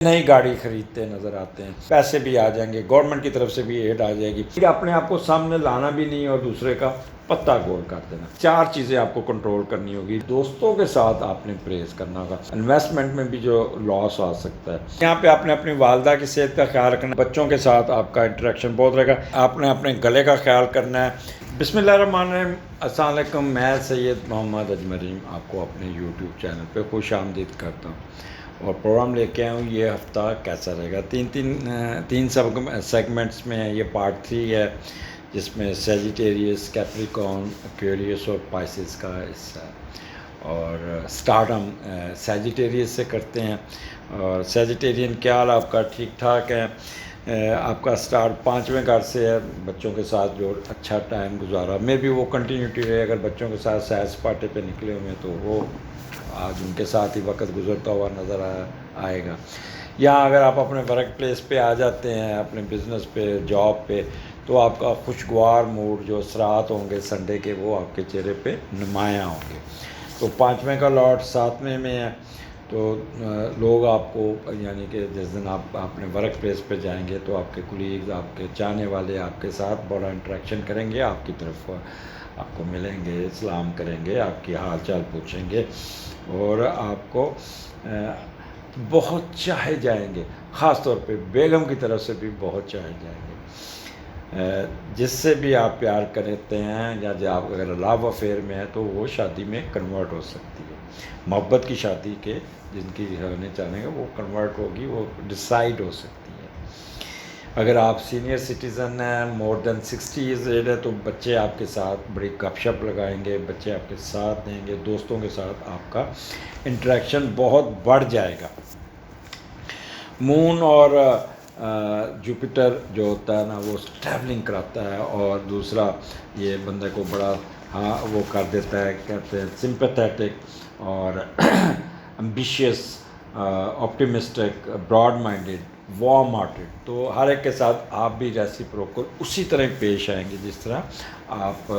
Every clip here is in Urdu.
نئی گاڑی خریدتے نظر آتے ہیں، پیسے بھی آ جائیں گے، گورنمنٹ کی طرف سے بھی ایڈ آ جائے گی، اپنے آپ کو سامنے لانا بھی نہیں اور دوسرے کا پتہ گول کر دینا۔ 4 چیزیں آپ کو کنٹرول کرنی ہوگی۔ دوستوں کے ساتھ آپ نے پریز کرنا ہوگا، انویسٹمنٹ میں بھی جو لاس آ سکتا ہے، یہاں پہ آپ نے اپنی والدہ کی صحت کا خیال رکھنا، بچوں کے ساتھ آپ کا انٹریکشن بہت رہے گا، آپ نے اپنے گلے کا خیال کرنا ہے۔ بسم اللہ الرحمن الرحیم، السلام علیکم، میں سید محمد اجمرین آپ کو اپنے یوٹیوب چینل پہ خوش آمدید کرتا ہوں اور پروگرام لے کے آیا ہوں یہ ہفتہ کیسا رہے گا۔ تین سیگمنٹس میں ہے، یہ پارٹ 3 ہے جس میں سیجیٹیریس، کیپریکارن، ایکویریس اور پائسس کا حصہ ہے، اور سٹارٹ ہم سیجیٹیریس سے کرتے ہیں۔ اور سیجیٹیرین کیا حال آپ کا؟ ٹھیک ٹھاک ہے؟ آپ کا سٹارٹ 5ویں گھر سے ہے، بچوں کے ساتھ جو اچھا ٹائم گزارا، میں بھی وہ کنٹینیوٹی رہے، اگر بچوں کے ساتھ سیر سپاٹے پہ نکلے ہوئے تو وہ آج ان کے ساتھ ہی وقت گزرتا ہوا نظر آئے گا۔ یا اگر آپ اپنے ورک پلیس پہ آ جاتے ہیں، اپنے بزنس پہ، جاب پہ، تو آپ کا خوشگوار موڈ جو اثرات ہوں گے سنڈے کے، وہ آپ کے چہرے پہ نمایاں ہوں گے۔ تو 5ویں کا لاٹ 7ویں میں ہے، تو لوگ آپ کو، یعنی کہ جس دن آپ اپنے ورک پلیس پہ جائیں گے تو آپ کے کولیگز، آپ کے چاہنے والے آپ کے ساتھ بڑا انٹریکشن کریں گے، آپ کی طرف آپ کو ملیں گے، سلام کریں گے، آپ کی حال چال پوچھیں گے اور آپ کو بہت چاہے جائیں گے، خاص طور پہ بیگم کی طرف سے بھی بہت چاہے جائیں گے۔ جس سے بھی آپ پیار کرتے ہیں یا جو آپ اگر لو افیئر میں ہے تو وہ شادی میں کنورٹ ہو سکتی ہے، محبت کی شادی کے جن کی ہونے چاہیں گے وہ کنورٹ ہوگی، وہ ڈیسائیڈ ہو سکتی ہے۔ اگر آپ سینئر سٹیزن ہیں، مور دین 60 ایئرز ایج ہے، تو بچے آپ کے ساتھ بڑی گپ شپ لگائیں گے، بچے آپ کے ساتھ دیں گے، دوستوں کے ساتھ آپ کا انٹریکشن بہت بڑھ جائے گا۔ مون اور جوپیٹر جو ہوتا ہے نا، وہ ٹریولنگ کراتا ہے، اور دوسرا یہ بندے کو بڑا وہ کر دیتا ہے، کہتے ہیں سمپیتھیٹک اور ambitious, optimistic, broad minded, warm hearted. تو ہر ایک کے ساتھ آپ بھی ریسیپروکل اسی طرح پیش آئیں گے جس طرح آپ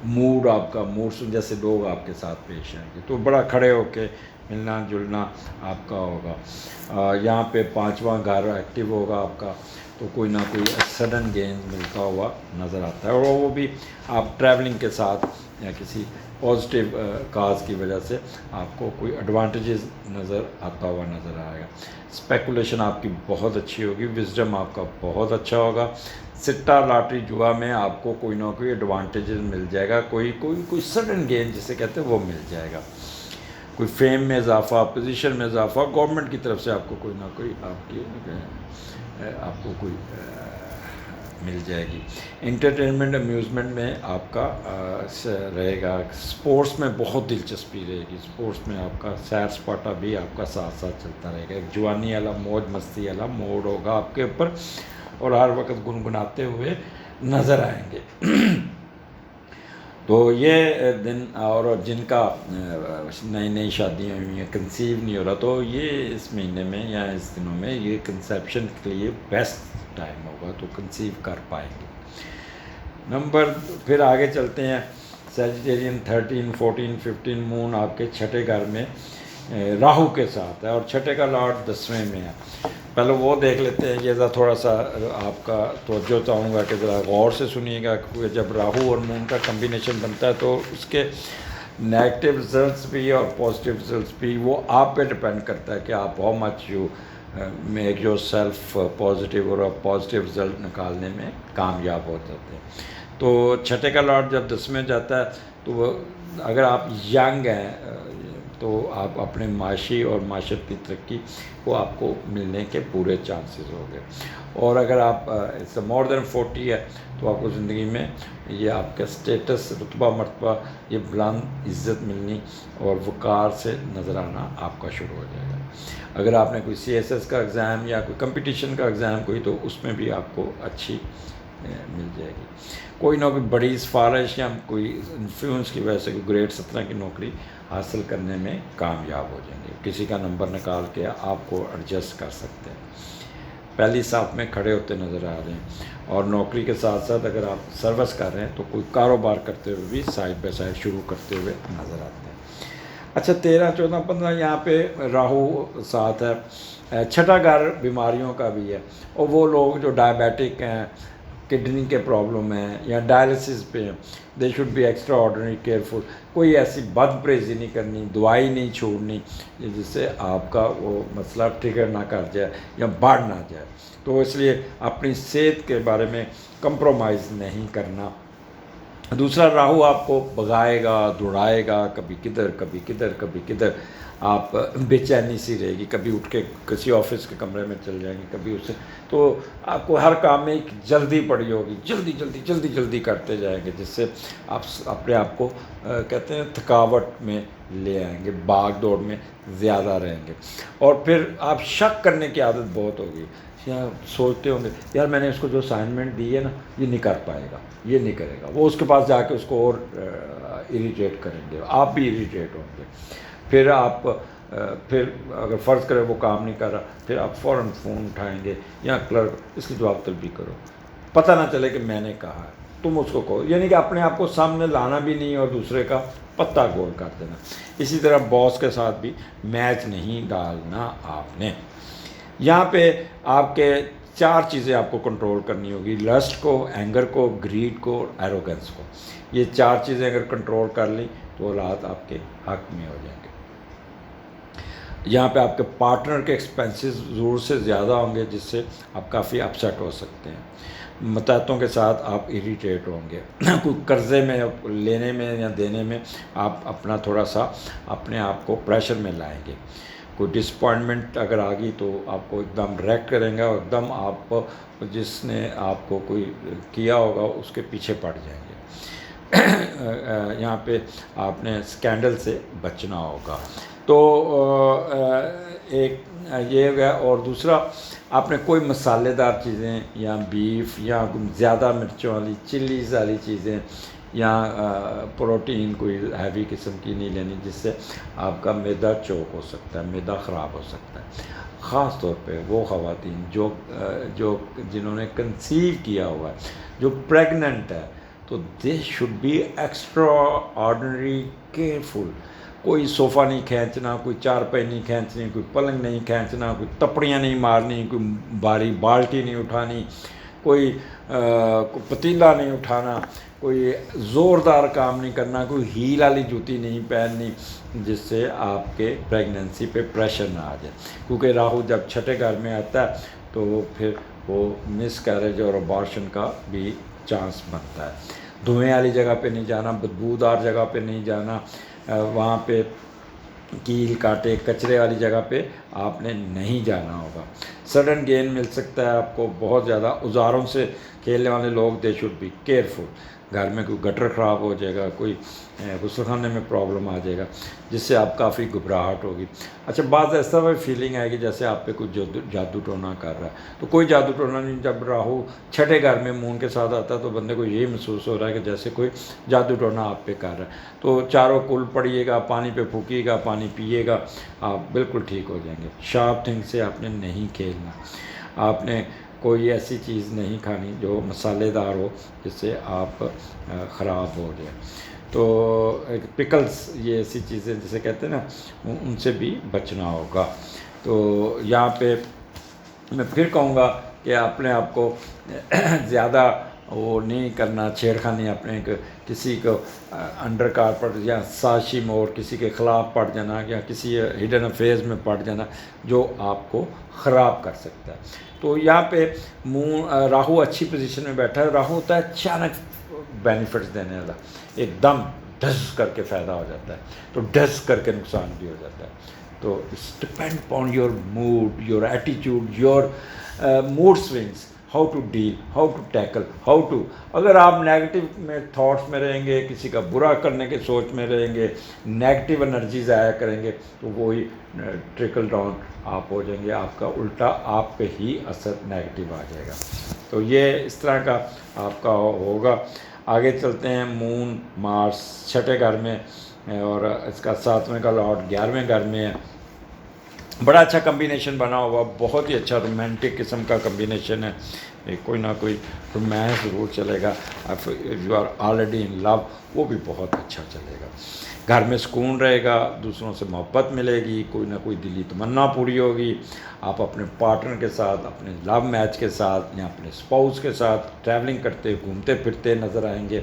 موڈ، آپ کا موڈ جیسے لوگ آپ کے ساتھ پیش آئیں گے، تو بڑا کھڑے ہو کے ملنا جلنا آپ کا ہوگا۔ یہاں پہ 5واں گھر ایکٹیو ہوگا آپ کا، تو کوئی نہ کوئی سڈن گینز ملتا ہوا نظر آتا ہے، اور وہ بھی آپ ٹریولنگ کے ساتھ یا کسی پازیٹیو کاز کی وجہ سے آپ کو کوئی ایڈوانٹیجز نظر آتا ہوا نظر آئے گا۔ اسپیکولیشن آپ کی بہت اچھی ہوگی، وزڈم آپ کا بہت اچھا ہوگا، سٹا لاٹری جوا میں آپ کو کوئی نہ کوئی ایڈوانٹیجز مل جائے گا، کوئی سڈن گین جسے کہتے ہیں وہ مل جائے گا، کوئی فیم میں اضافہ، پوزیشن میں اضافہ، گورنمنٹ کی طرف سے آپ کو کوئی نہ کوئی آپ کو کوئی مل جائے گی۔ انٹرٹینمنٹ امیوزمنٹ میں آپ کا رہے گا، سپورٹس میں بہت دلچسپی رہے گی، سپورٹس میں آپ کا سیر سپاٹا بھی آپ کا ساتھ ساتھ چلتا رہے گا، ایک جوانی والا موج مستی والا موڈ ہوگا آپ کے اوپر، اور ہر وقت گنگناتے ہوئے نظر آئیں گے۔ تو یہ دن، اور جن کا نئی شادیاں ہوئی ہیں، کنسیو نہیں ہو رہا، تو یہ اس مہینے میں یا اس دنوں میں یہ کنسیپشن کے لیے بیسٹ ٹائم ہوگا، تو کنسیو کر پائیں گے۔ پھر آگے چلتے ہیں، سیجیٹیرین 13، 14، 15 مون آپ کے 6 گھر میں راہو کے ساتھ ہے، اور 6 کا لاٹ 10ویں میں ہے۔ پہلے وہ دیکھ لیتے ہیں، یہ تھوڑا سا آپ کا توجہ چاہوں گا کہ ذرا غور سے سنیے گا، کیونکہ جب راہو اور مون کا کمبینیشن بنتا ہے تو اس کے نیگیٹو رزلٹس بھی اور پازیٹیو رزلٹس بھی وہ آپ پہ ڈپینڈ کرتا ہے کہ آپ how much you make your self positive, اور پازیٹیو رزلٹ نکالنے میں کامیاب ہو جاتے ہیں۔ تو 6 کا لاٹ جب 10 میں جاتا ہے تو اگر آپ ینگ ہیں تو آپ اپنے معاشی اور معاشرتی ترقی کو آپ کو ملنے کے پورے چانسز ہو گئے، اور اگر آپ مور دین 40 ہے تو آپ کو زندگی میں یہ آپ کا اسٹیٹس، رتبہ مرتبہ، یہ بلند عزت ملنی اور وقار سے نظر آنا آپ کا شروع ہو جائے گا۔ اگر آپ نے کوئی CSS کا ایگزام یا کوئی کمپٹیشن کا ایگزام کوئی، تو اس میں بھی آپ کو اچھی مل جائے گی، کوئی نہ کوئی بڑی سفارش یا کوئی انفلوئنس کی وجہ سے کوئی گریڈ 17 کی نوکری حاصل کرنے میں کامیاب ہو جائیں گے، کسی کا نمبر نکال کے آپ کو ایڈجسٹ کر سکتے ہیں، پہلی صف میں کھڑے ہوتے نظر آ رہے ہیں۔ اور نوکری کے ساتھ ساتھ اگر آپ سروس کر رہے ہیں تو کوئی کاروبار کرتے ہوئے بھی سائڈ بائی سائڈ شروع کرتے ہوئے نظر آتے ہیں۔ اچھا 13 14 15 یہاں پہ راہو ساتھ ہے، چھٹا گھر بیماریوں کا بھی ہے، اور وہ لوگ جو ڈائبیٹک ہیں، کڈنی کے پرابلم ہیں یا ڈائلسس پہ ہیں، they should be extraordinary careful. کوئی ایسی بد پریزی نہیں کرنی، دوائی نہیں چھوڑنی جس سے آپ کا وہ مسئلہ ٹریگر نہ کر جائے یا بڑھ نہ جائے. تو اس لیے اپنی صحت کے بارے میں کمپرومائز نہیں کرنا. دوسرا راہو آپ کو بھگائے گا، دوڑائے گا، کبھی کدھر کبھی کدھر کبھی کدھر، آپ بے چینی سی رہے گی، کبھی اٹھ کے کسی آفس کے کمرے میں چل جائیں گے، کبھی اسے، تو آپ کو ہر کام میں ایک جلدی پڑی ہوگی، جلدی جلدی جلدی جلدی کرتے جائیں گے، جس سے آپ اپنے آپ کو کہتے ہیں تھکاوٹ میں لے آئیں گے، بھاگ دوڑ میں زیادہ رہیں گے. اور پھر آپ شک کرنے کی عادت بہت ہوگی، یا سوچتے ہوں گے یار میں نے اس کو جو اسائنمنٹ دی ہے نا یہ نہیں کر پائے گا، یہ نہیں کرے گا، وہ اس کے پاس جا کے اس کو اور اریٹیٹ کریں گے، آپ بھی اریٹیٹ ہوں گے. پھر آپ پھر اگر فرض کرے وہ کام نہیں کر رہا، پھر آپ فوراً فون اٹھائیں گے یا کلرک اس کی جواب طلبی کرو، پتہ نہ چلے کہ میں نے کہا ہے، تم اس کو کہو، یعنی کہ اپنے آپ کو سامنے لانا بھی نہیں اور دوسرے کا پتہ گول کر دینا. اسی طرح باس کے ساتھ بھی میچ نہیں ڈالنا آپ نے. یہاں پہ آپ کے 4 چیزیں آپ کو کنٹرول کرنی ہوگی، لسٹ کو، اینگر کو، گریڈ کو اور ایروگنس کو. یہ 4 چیزیں اگر کنٹرول کر لیں تو حالات آپ کے حق میں ہو جائیں گے. یہاں پہ آپ کے پارٹنر کے ایکسپینسز ضرور سے زیادہ ہوں گے، جس سے آپ کافی اپسیٹ ہو سکتے ہیں. متحدوں کے ساتھ آپ اریٹیٹ ہوں گے. کوئی قرضے میں لینے میں یا دینے میں آپ اپنا تھوڑا سا اپنے آپ کو پریشر میں لائیں گے. کوئی ڈسپوائنٹمنٹ اگر آ گئی تو آپ کو ایک دم ریکٹ کریں گے، اور ایک دم آپ جس نے آپ کو کوئی کیا ہوگا اس کے پیچھے پڑ جائیں گے. یہاں پہ آپ نے اسکینڈل سے بچنا ہوگا. تو ایک یہ ہو گیا. اور دوسرا آپ نے کوئی مسالے دار چیزیں یا بیف یا زیادہ مرچوں والی چلیز والی چیزیں یا پروٹین کوئی ہیوی قسم کی نہیں لینی، جس سے آپ کا معدہ چوک ہو سکتا ہے، معدہ خراب ہو سکتا ہے. خاص طور پہ وہ خواتین جو جنہوں نے کنسیو کیا ہوا ہے، جو پریگننٹ ہے، تو they should be extraordinary careful. کوئی صوفہ نہیں کھینچنا، کوئی چارپائی نہیں کھینچنی، کوئی پلنگ نہیں کھینچنا، کوئی تپڑیاں نہیں مارنی، کوئی باری بالٹی نہیں اٹھانی، کوئی پتیلا نہیں اٹھانا، کوئی زوردار کام نہیں کرنا، کوئی ہیل والی جوتی نہیں پہننی جس سے آپ کے پریگننسی پہ پریشر نہ آ جائے. کیونکہ راہو جب چھٹے گھر میں آتا ہے تو پھر وہ مس کیریج اور ابارشن کا بھی چانس بنتا ہے. دھوئیں والی جگہ پہ نہیں جانا، بدبودار جگہ پہ نہیں جانا، وہاں پہ کیل کاٹے کچرے والی جگہ پہ آپ نے نہیں جانا ہوگا. سڈن گین مل سکتا ہے آپ کو بہت زیادہ. اوزاروں سے کھیلنے والے لوگ دے شوڈ بی کیئرفل. گھر میں کوئی گٹر خراب ہو جائے گا، کوئی غسل خانے میں پرابلم آ جائے گا، جس سے آپ کافی گھبراہٹ ہوگی. اچھا بعض ایسا بھی فیلنگ آئے گی جیسے آپ پہ کوئی جادو ٹونا کر رہا ہے. تو کوئی جادو ٹونا نہیں. جب راہو چھٹے گھر میں مون کے ساتھ آتا ہے تو بندے کو یہی محسوس ہو رہا ہے کہ جیسے کوئی جادو ٹونا آپ پہ کر رہا ہے. تو چاروں کل پڑیے گا، پانی پہ پھونکیے گا، پانی پیے گا، آپ بالکل ٹھیک ہو جائیں گے. شارپ تھنگ سے آپ نے نہیں کھیلنا. آپ نے کوئی ایسی چیز نہیں کھانی جو مسالے دار ہو جس سے آپ خراب ہو جائیں. تو پکلز یہ ایسی چیزیں جسے کہتے ہیں نا، ان سے بھی بچنا ہوگا. تو یہاں پہ میں پھر کہوں گا کہ اپنے آپ کو زیادہ وہ نہیں کرنا، چھیڑخانی اپنے کسی کو انڈر کارپٹ یا سازشی موڑ کسی کے خلاف پڑ جانا یا کسی ہڈن افیئرز میں پڑ جانا جو آپ کو خراب کر سکتا ہے. تو یہاں پہ راہو اچھی پوزیشن میں بیٹھا ہے. راہو ہوتا ہے اچانک بینیفٹس دینے والا، ایک دم ڈس کر کے فائدہ ہو جاتا ہے، تو ڈس کر کے نقصان بھی ہو جاتا ہے. تو it's depend upon your mood, your attitude, your mood swings, how to deal, how to tackle, how to. اگر آپ نیگیٹو میں تھاٹس میں رہیں گے، کسی کا برا کرنے کے سوچ میں رہیں گے، نیگیٹو انرجی ضائع کریں گے، تو وہی ٹرکل ڈاؤن آپ ہو جائیں گے. آپ کا الٹا آپ پہ ہی اثر نیگیٹو آ جائے گا. تو یہ اس طرح کا آپ کا ہوگا. آگے چلتے ہیں. مون مارس چھٹے گھر میں، اور اس کا 7ویں کا لارڈ 11ویں گھر میں ہے. بڑا اچھا کمبینیشن بنا ہوا، بہت ہی اچھا رومانٹک قسم کا کمبینیشن ہے، کوئی نہ کوئی رومانس ضرور چلے گا. یو آر آلریڈی ان لو، وہ بھی بہت اچھا چلے گا. گھر میں سکون رہے گا، دوسروں سے محبت ملے گی، کوئی نہ کوئی دلی تمنا پوری ہوگی. آپ اپنے پارٹنر کے ساتھ، اپنے لو میچ کے ساتھ یا اپنے اسپاؤس کے ساتھ ٹریولنگ کرتے گھومتے پھرتے نظر آئیں گے.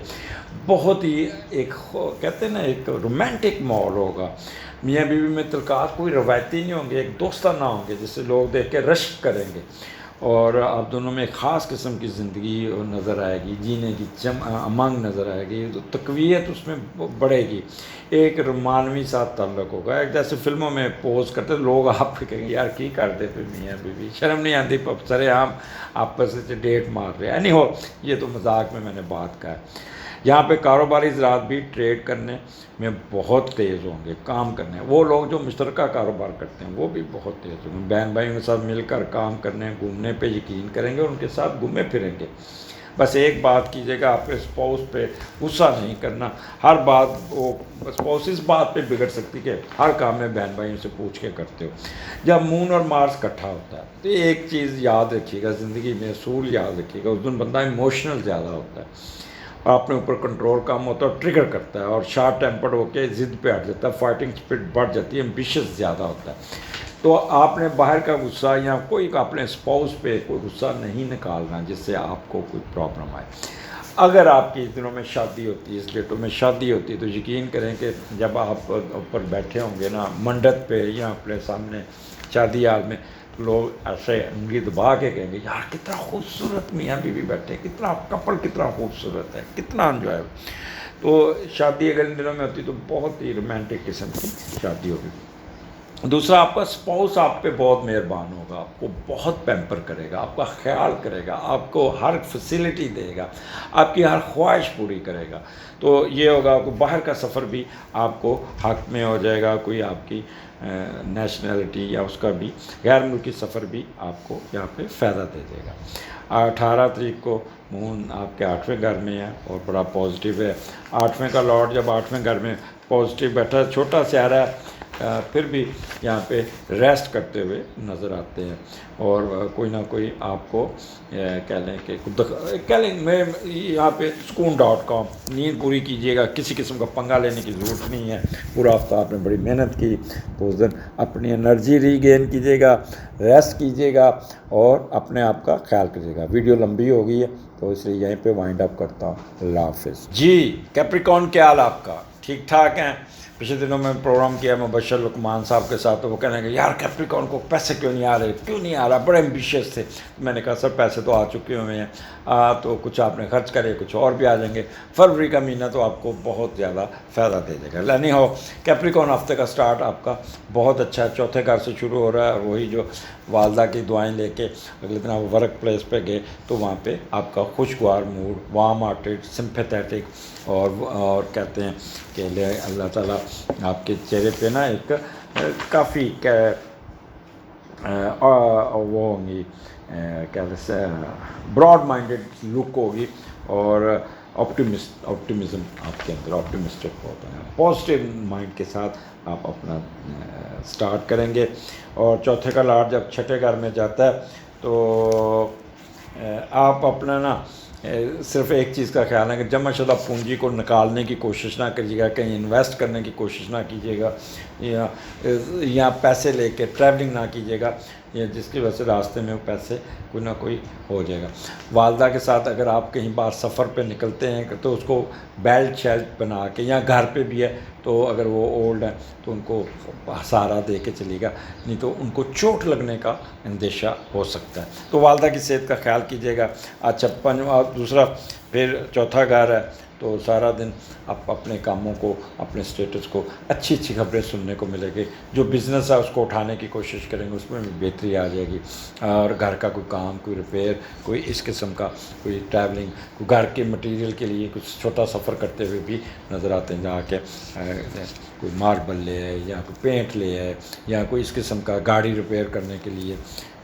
بہت ہی ایک کہتے ہیں نا ایک رومانٹک ماحول ہوگا. میاں بیوی میں تعلقات کوئی روایتی نہیں ہوں گے، ایک دوستانہ ہوں گے جسے لوگ دیکھ کے رشک کریں گے، اور آپ دونوں میں ایک خاص قسم کی زندگی نظر آئے گی، جینے کی امنگ نظر آئے گی، تو تقویت اس میں بڑھے گی. ایک رومانوی ساتھ تعلق ہوگا، ایک جیسے فلموں میں پوز کرتے لوگ آپ کہیں گے یار کی کرتے پھر میاں بیوی، شرم نہیں آتی سرے عام آپس سے ڈیٹ مار رہے ہیں. نہیں ہو، یہ تو مذاق میں نے بات کہا ہے. یہاں پہ کاروباری حضرات بھی ٹریڈ کرنے میں بہت تیز ہوں گے، کام کرنے. وہ لوگ جو مشترکہ کاروبار کرتے ہیں وہ بھی بہت تیز ہوں گے، بہن بھائیوں کے ساتھ مل کر کام کرنے گھومنے پہ یقین کریں گے اور ان کے ساتھ گھومے پھریں گے. بس ایک بات کیجیے گا، آپ کے اسپاؤس پہ غصہ نہیں کرنا. ہر بات وہ اسپاؤس اس بات پہ بگڑ سکتی کہ ہر کام میں بہن بھائیوں سے پوچھ کے کرتے ہو. جب مون اور مارس اکٹھا ہوتا ہے تو ایک چیز یاد رکھیے گا زندگی میں، اصول یاد رکھیے گا، اس دن بندہ ایموشنل زیادہ ہوتا ہے، اپنے اوپر کنٹرول کم ہوتا ہے اور ٹریگر کرتا ہے، اور شارٹ ٹیمپرڈ ہو کے ضد پہ ہٹ جاتا ہے، فائٹنگ اسپرٹ بڑھ جاتی ہے، ایمبیشس زیادہ ہوتا ہے. تو آپ نے باہر کا غصہ یا کوئی اپنے اسپاؤس پہ کوئی غصہ نہیں نکالنا جس سے آپ کو کوئی پرابلم آئے. اگر آپ کی اس دنوں میں شادی ہوتی ہے، اس ڈیٹوں میں شادی ہوتی ہے، تو یقین کریں کہ جب آپ اوپر بیٹھے ہوں گے نا منڈت پہ یا اپنے سامنے شادی حال میں، لوگ ایسے انگلی دبا کے کہیں گے یار کتنا خوبصورت میاں بیوی بیٹھے، کتنا کپل کتنا خوبصورت ہے، کتنا انجوائے. تو شادی اگر ان دنوں میں ہوتی تو بہت ہی رومانٹک قسم کی شادی ہوگی. دوسرا، آپ کا اسپاؤس آپ پہ بہت مہربان ہوگا، آپ کو بہت پیمپر کرے گا، آپ کا خیال کرے گا، آپ کو ہر فیسلٹی دے گا، آپ کی ہر خواہش پوری کرے گا. تو یہ ہوگا کہ باہر کا سفر بھی آپ کو حق میں ہو جائے گا، کوئی آپ کی نیشنلٹی یا اس کا بھی غیر ملکی سفر بھی آپ کو یہاں پہ فائدہ دے دے گا. 18 تاریخ کو مون آپ کے 8ویں گھر میں ہے اور بڑا پازیٹیو ہے. 8ویں کا لارڈ جب 8ویں گھر میں پازیٹیو بیٹھا ہے، چھوٹا سیارہ پھر بھی یہاں پہ ریسٹ کرتے ہوئے نظر آتے ہیں، اور کوئی نہ کوئی آپ کو کہہ لیں کہ کہہ لیں میں یہاں پہ سکون.com نیند پوری کیجیے گا، کسی قسم کا پنگا لینے کی ضرورت نہیں ہے. پورا ہفتہ آپ نے بڑی محنت کی تو اس دن اپنی انرجی ری گین کیجیے گا، ریسٹ کیجیے گا اور اپنے آپ کا خیال کیجیے گا. ویڈیو لمبی ہو گئی ہے تو اس لیے یہیں پہ وائنڈ اپ کرتا ہوں. اللہ حافظ. جی کیپریکارن، کیا حال آپ کا؟ ٹھیک ٹھاک ہیں؟ پچھلے دنوں میں پروگرام کیا مبشر لقمان صاحب کے ساتھ، تو وہ کہنے لگے یار کیپریکارن کو پیسے کیوں نہیں آ رہے، کیوں نہیں آ رہا، بڑے ایمبیشیس تھے. میں نے کہا سر پیسے تو آ چکے ہوئے ہیں، تو کچھ آپ نے خرچ کرے، کچھ اور بھی آ جائیں گے. فروری کا مہینہ تو آپ کو بہت زیادہ فائدہ دے دے گا. لانی ہو کیپریکارن، ہفتے کا سٹارٹ آپ کا بہت اچھا ہے، چوتھے گھر سے شروع ہو رہا ہے، اور وہی جو والدہ کی دعائیں لے کے اگلے دن آپ ورک پلیس پہ گئے تو وہاں پہ آپ کا خوشگوار موڈ، وارم ہارٹیڈ، سمپیتھیٹک، اور کہتے ہیں کہ اللہ تعالیٰ آپ کے چہرے پہ نا ایک کافی وہ ہوں گی براڈ مائنڈیڈ لک ہوگی، اور آپٹیمزم آپ کے اندر آپٹیمسٹک ہوتا ہے. پازیٹیو مائنڈ کے ساتھ آپ اپنا سٹارٹ کریں گے. اور چوتھے کا لارڈ جب چھٹے گھر میں جاتا ہے تو آپ اپنا نا صرف ایک چیز کا خیال ہے کہ جمع شدہ پونجی کو نکالنے کی کوشش نہ کیجیے گا، کہیں انویسٹ کرنے کی کوشش نہ کیجیے گا، یا پیسے لے کے ٹریولنگ نہ کیجیے گا، یا جس کی وجہ سے راستے میں وہ پیسے کوئی نہ کوئی ہو جائے گا. والدہ کے ساتھ اگر آپ کہیں باہر سفر پہ نکلتے ہیں تو اس کو بیلٹ شیلٹ بنا کے، یا گھر پہ بھی ہے تو اگر وہ اولڈ ہیں تو ان کو سہارا دے کے چلیے گا، نہیں تو ان کو چوٹ لگنے کا اندیشہ ہو سکتا ہے. تو والدہ کی صحت کا خیال کیجیے گا. اچھا دوسرا پھر چوتھا گھر ہے تو سارا دن آپ اپنے کاموں کو، اپنے سٹیٹس کو، اچھی اچھی خبریں سننے کو ملے گی. جو بزنس ہے اس کو اٹھانے کی کوشش کریں گے، اس میں بھی بہتری آ جائے گی. اور گھر کا کوئی کام، کوئی ریپیئر، کوئی اس قسم کا، کوئی ٹریولنگ، کوئی گھر کے مٹیریل کے لیے کچھ چھوٹا سفر کرتے ہوئے بھی نظر آتے ہیں، جہاں کہ کوئی ماربل لے آئے، یا کوئی پینٹ لے آئے، یا کوئی اس قسم کا گاڑی ریپیئر کرنے کے لیے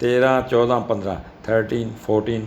13, 14, 15, 13, 14,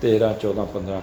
13, 14, 15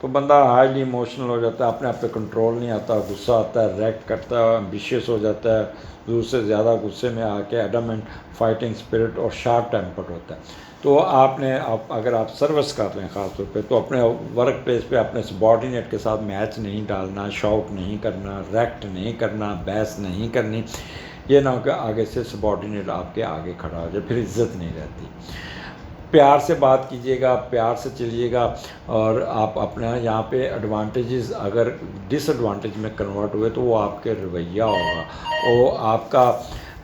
تو بندہ ہائیلی ایموشنل ہو جاتا ہے، اپنے آپ پہ کنٹرول نہیں آتا، غصہ آتا ہے، ریئیکٹ کرتا ہے، ایمبیشیس ہو جاتا ہے، ضرور سے زیادہ غصے میں آ کے ایڈمنٹ، فائٹنگ اسپرٹ اور شارٹ ٹیمپرڈ ہوتا ہے۔ تو اگر آپ سروس کر رہے ہیں خاص طور پہ، تو اپنے ورک پلیس پہ اپنے سبارڈینیٹ کے ساتھ میچ نہیں ڈالنا، شاؤٹ نہیں کرنا، ریئیکٹ نہیں کرنا، بحث نہیں کرنی۔ یہ نہ ہو کہ آگے سے سبارڈینیٹ آپ کے آگے کھڑا ہو جائے، پھر عزت نہیں رہتی۔ پیار سے بات کیجیے گا، پیار سے چلیے گا، اور آپ اپنا یہاں پہ ایڈوانٹیجز اگر ڈس ایڈوانٹیج میں کنورٹ ہوئے تو وہ آپ کے رویہ ہوگا، وہ آپ کا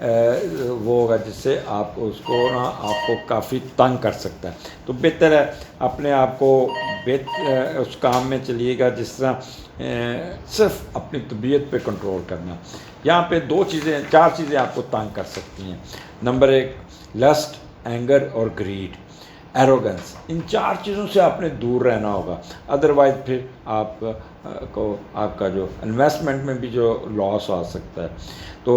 وہ ہوگا جس سے آپ اس کو کافی تنگ کر سکتا ہے۔ تو بہتر ہے اپنے آپ کو اس کام میں چلیے گا جس طرح صرف اپنی طبیعت پہ کنٹرول کرنا۔ یہاں پہ چار چیزیں آپ کو تنگ کر سکتی ہیں۔ نمبر 1، لسٹ، اینگر اور گریڈ، ایروگنس۔ ان 4 چیزوں سے آپ نے دور رہنا ہوگا، ادروائز پھر آپ کا جو انویسٹمنٹ میں بھی جو لاس آ سکتا ہے۔ تو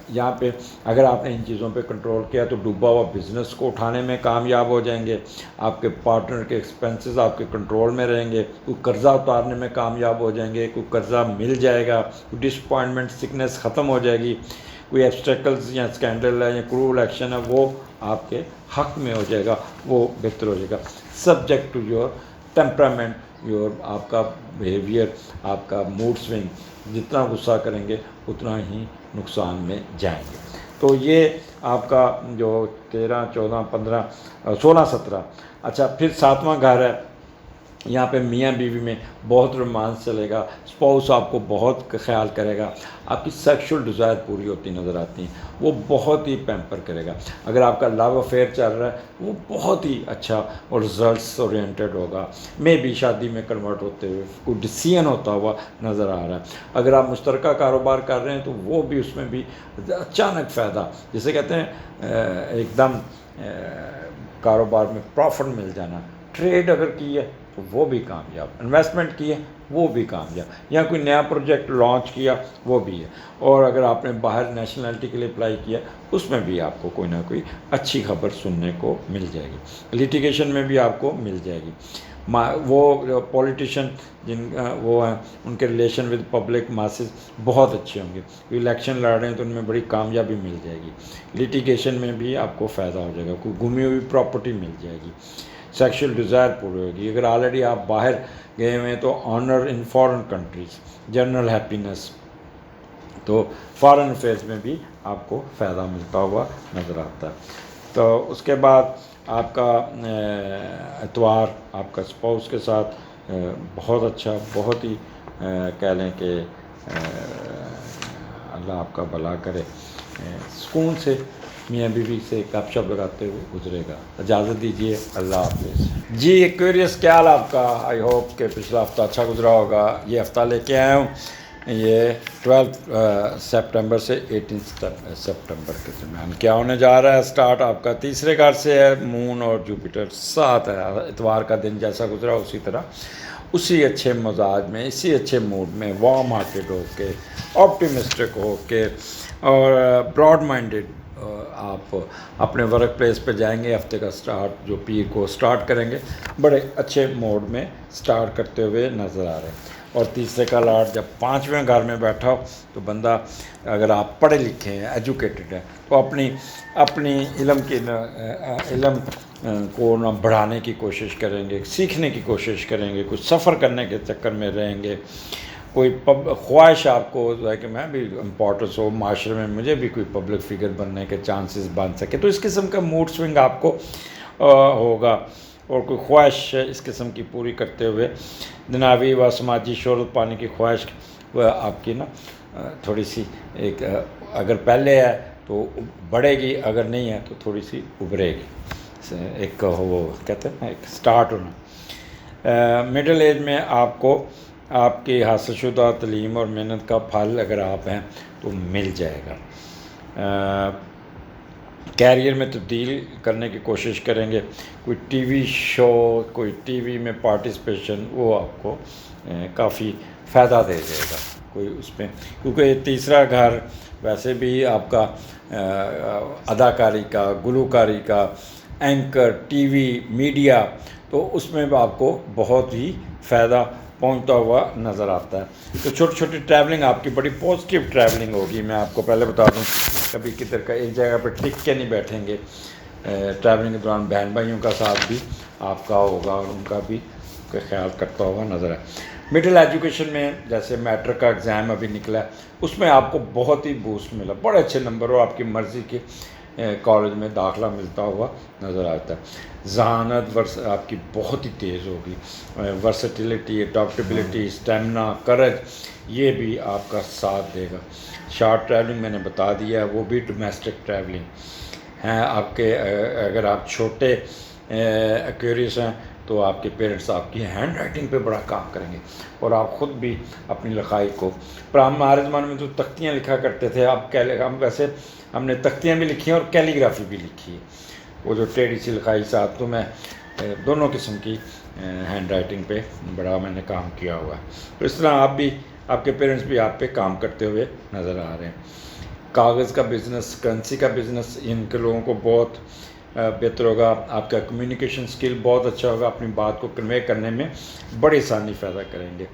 یہاں پہ اگر آپ نے ان چیزوں پہ کنٹرول کیا تو ڈوبا ہوا بزنس کو اٹھانے میں کامیاب ہو جائیں گے، آپ کے پارٹنر کے ایکسپنسز آپ کے کنٹرول میں رہیں گے، کوئی قرضہ اتارنے میں کامیاب ہو جائیں گے، کوئی قرضہ مل جائے گا، کوئی ڈسپوائنٹمنٹ، سکنس ختم ہو جائے گی، کوئی ایبسٹیکلز یا اسکینڈل ہے یا کرول ایکشن ہے وہ آپ کے حق میں ہو جائے گا، وہ بہتر ہو جائے گا۔ سبجیکٹ ٹو یور ٹیمپرامنٹ، آپ کا بیہیویئر، آپ کا موڈ سوئنگ، جتنا غصہ کریں گے اتنا ہی نقصان میں جائیں گے۔ تو یہ آپ کا جو 13، 14، 15، 16، 17۔ اچھا، پھر 7واں گھر ہے، یہاں پہ میاں بیوی میں بہت رومانس چلے گا، اسپاؤس آپ کو بہت خیال کرے گا، آپ کی سیکشول ڈیزائر پوری ہوتی نظر آتی ہیں، وہ بہت ہی پیمپر کرے گا۔ اگر آپ کا لو افیئر چل رہا ہے وہ بہت ہی اچھا اور رزلٹس اورینٹڈ ہوگا، میں بھی شادی میں کنورٹ ہوتے ہوئے کوئی ڈیسیژن ہوتا ہوا نظر آ رہا ہے۔ اگر آپ مشترکہ کاروبار کر رہے ہیں تو وہ بھی اس میں بھی اچانک فائدہ، جسے کہتے ہیں ایک دم کاروبار میں پروفٹ مل جانا۔ ٹریڈ اگر کی ہے تو وہ بھی کامیاب، انویسٹمنٹ کی ہے وہ بھی کامیاب، یا کوئی نیا پروجیکٹ لانچ کیا وہ بھی ہے، اور اگر آپ نے باہر نیشنلٹی کے لیے اپلائی کیا اس میں بھی آپ کو کوئی نہ کوئی اچھی خبر سننے کو مل جائے گی، لیٹیگیشن میں بھی آپ کو مل جائے گی۔ وہ پولیٹیشین وہ ہیں ان کے ریلیشن ود پبلک ماسز بہت اچھے ہوں گے، الیکشن لڑ رہے ہیں تو ان میں بڑی کامیابی مل جائے گی، لیٹیگیشن میں بھی آپ کو فائدہ ہو جائے گا، کوئی گمی ہوئی پراپرٹی مل جائے گی، سیکشل ڈیزائر پوری ہوگی۔ اگر آلریڈی آپ باہر گئے ہوئے ہیں تو آنر ان فارن کنٹریز، جنرل ہیپینس، تو فارن افیئرز میں بھی آپ کو فائدہ ملتا ہوا نظر آتا ہے۔ تو اس کے بعد آپ کا اتوار آپ کا اسپاؤس کے ساتھ بہت اچھا، بہت ہی کہہ لیں کہ اللہ آپ کا بھلا کرے، سکون سے میاں بیوی سے گپ شپ لگاتے ہوئے گزرے گا۔ اجازت دیجیے، اللہ حافظ۔ جی ایکویریس، کیا حال آپ کا؟ آئی ہوپ کہ پچھلا ہفتہ اچھا گزرا ہوگا۔ یہ ہفتہ لے کے آیا ہوں، یہ 12 سپٹمبر سے 18 سپٹمبر کے درمیان کیا ہونے جا رہا ہے۔ سٹارٹ آپ کا تیسرے گھر سے ہے، مون اور جوپیٹر ساتھ ہے۔ اتوار کا دن جیسا گزرا اسی طرح، اسی اچھے مزاج میں، اسی اچھے موڈ میں، وارم ہارٹیڈ ہو کے، آپٹیمسٹک ہو کے اور براڈ مائنڈیڈ آپ اپنے ورک پلیس پہ جائیں گے۔ ہفتے کا سٹارٹ جو پیر کو سٹارٹ کریں گے بڑے اچھے موڈ میں سٹارٹ کرتے ہوئے نظر آ رہے ہیں۔ اور تیسرے کا لاٹ جب 5ویں گھر میں بیٹھا ہو تو بندہ، اگر آپ پڑھے لکھے ہیں، ایجوکیٹڈ ہیں، تو اپنی علم کو نہ بڑھانے کی کوشش کریں گے، سیکھنے کی کوشش کریں گے، کچھ سفر کرنے کے چکر میں رہیں گے، کوئی خواہش آپ کو ہے کہ میں بھی امپورٹنس ہو معاشرے میں، مجھے بھی کوئی پبلک فگر بننے کے چانسز بن سکے، تو اس قسم کا موڈ سوئنگ آپ کو ہوگا، اور کوئی خواہش اس قسم کی پوری کرتے ہوئے دنیاوی و سماجی شہرت پانے کی خواہش وہ آپ کی نا تھوڑی سی ایک اگر پہلے ہے تو بڑھے گی، اگر نہیں ہے تو تھوڑی سی ابھرے گی، ایک وہ کہتے ہیں نا ایک سٹارٹ ہونا۔ مڈل ایج میں آپ کو آپ کی حاصل شدہ تعلیم اور محنت کا پھل اگر آپ ہیں تو مل جائے گا۔ کیریئر میں تبدیل کرنے کی کوشش کریں گے، کوئی ٹی وی شو، کوئی ٹی وی میں پارٹیسپیشن، وہ آپ کو کافی فائدہ دے جائے گا، کوئی اس میں، کیونکہ تیسرا گھر ویسے بھی آپ کا اداکاری کا، گلوکاری کا، اینکر ٹی وی میڈیا، تو اس میں بھی آپ کو بہت ہی فائدہ پہنچتا ہوا نظر آتا ہے۔ تو چھوٹی چھوٹی ٹریولنگ آپ کی بڑی پازیٹیو ٹریولنگ ہوگی۔ میں آپ کو پہلے بتا دوں، کبھی کدھر کا ایک جگہ پہ ٹک کے نہیں بیٹھیں گے۔ ٹریولنگ کے دوران بہن بھائیوں کا ساتھ بھی آپ کا ہوگا اور ان کا بھی خیال کرتا ہوا نظر ہے۔ مڈل ایجوکیشن میں جیسے میٹرک کا ایگزام ابھی نکلا ہے، اس میں آپ کو بہت ہی بوسٹ ملا، بڑے اچھے نمبر اور آپ کی مرضی کے کالج میں داخلہ ملتا ہوا نظر آتا ہے۔ ذہانت آپ کی بہت ہی تیز ہوگی، ورسٹیلیٹی، اڈاپٹیبلٹی، اسٹیمنا، کرج، یہ بھی آپ کا ساتھ دے گا۔ شارٹ ٹریولنگ میں نے بتا دیا ہے، وہ بھی ڈومیسٹک ٹریولنگ ہیں آپ کے۔ اگر آپ چھوٹے ایکویریس ہیں تو آپ کے پیرنٹس آپ کی ہینڈ رائٹنگ پہ بڑا کام کریں گے اور آپ خود بھی اپنی لکھائی کو، پر ہمارے زمانے میں تو تختیاں لکھا کرتے تھے، ہم ویسے ہم نے تختیاں بھی لکھی ہیں اور کیلیگرافی بھی لکھی ہے، وہ جو ٹیڑھی سی لکھائی ساتھ، تو میں دونوں قسم کی ہینڈ رائٹنگ پہ بڑا میں نے کام کیا ہوا ہے۔ تو اس طرح آپ بھی، آپ کے پیرنٹس بھی آپ پہ کام کرتے ہوئے نظر آ رہے ہیں۔ کاغذ کا بزنس، کرنسی کا بزنس، ان کے لوگوں کو بہت بہتر ہوگا۔ آپ کا کمیونیکیشن سکل بہت اچھا ہوگا، اپنی بات کو کنوے کرنے میں بڑی آسانی پیدا کریں گے۔